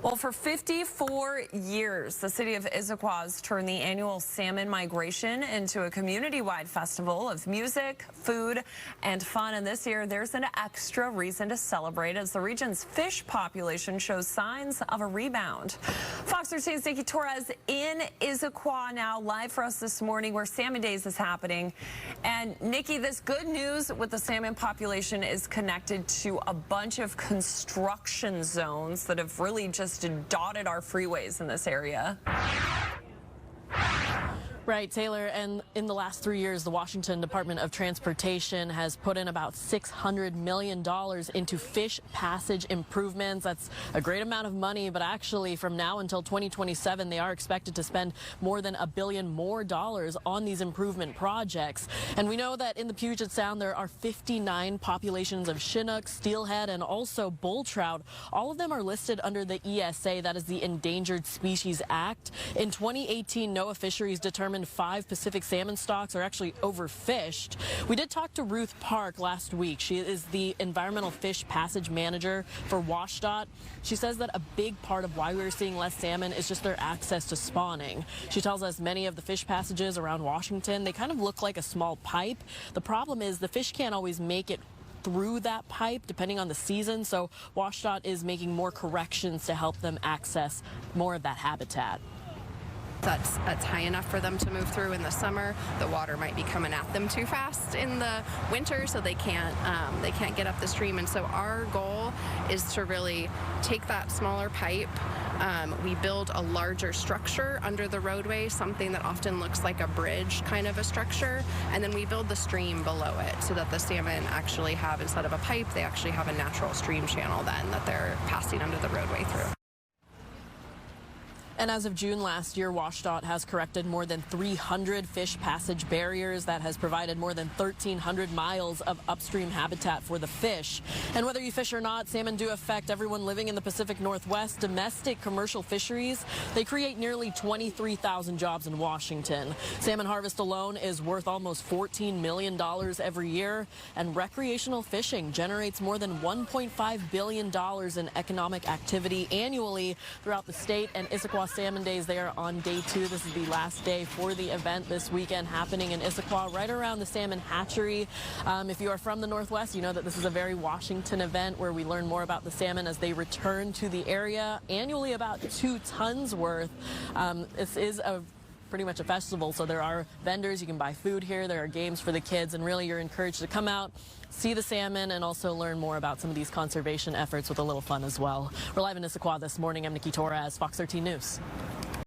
Well, for 54 years, the city of Issaquah has turned the annual salmon migration into a community-wide festival of music, food, and fun. And this year, there's an extra reason to celebrate as the region's fish population shows signs of a rebound. Fox 13's Nikki Torres in Issaquah now, live for us this morning where Salmon Days is happening. And Nikki, this good news with the salmon population is connected to a bunch of construction zones that have really just dotted our freeways in this area. Right, Taylor, and in the last 3 years, the Washington Department of Transportation has put in about $600 million into fish passage improvements. That's a great amount of money, but actually from now until 2027, they are expected to spend more than $1 billion more on these improvement projects. And we know that in the Puget Sound, there are 59 populations of Chinook, steelhead, and also bull trout. All of them are listed under the ESA, that is the Endangered Species Act. In 2018, NOAA Fisheries determined 5 Pacific salmon stocks are actually overfished. We did talk to Ruth Park last week. She is the environmental fish passage manager for WSDOT. She says that a big part of why we're seeing less salmon is just their access to spawning. She tells us many of the fish passages around Washington, they kind of look like a small pipe. The problem is the fish can't always make it through that pipe depending on the season, so WSDOT is making more corrections to help them access more of that habitat. That's high enough for them to move through in the summer. The water might be coming at them too fast in the winter, so they can't get up the stream. And so our goal is to really take that smaller pipe. We build a larger structure under the roadway, something that often looks like a bridge kind of a structure, and then we build the stream below it so that the salmon actually have, instead of a pipe, they actually have a natural stream channel then that they're passing under the roadway through. And as of June last year, WSDOT has corrected more than 300 fish passage barriers. That has provided more than 1,300 miles of upstream habitat for the fish. And whether you fish or not, salmon do affect everyone living in the Pacific Northwest. Domestic commercial fisheries, they create nearly 23,000 jobs in Washington. Salmon harvest alone is worth almost $14 million every year. And recreational fishing generates more than $1.5 billion in economic activity annually throughout the state. And Issaquah Salmon Days, they are on day 2. This is the last day for the event this weekend happening in Issaquah, right around the salmon hatchery. If you are from the Northwest, you know that this is a very Washington event where we learn more about the salmon as they return to the area. Annually about 2 tons worth. This is pretty much a festival, so there are vendors. You can buy food here. There are games for the kids, and really you're encouraged to come out, see the salmon, and also learn more about some of these conservation efforts with a little fun as well. We're live in Issaquah this morning. I'm Nikki Torres, Fox 13 News.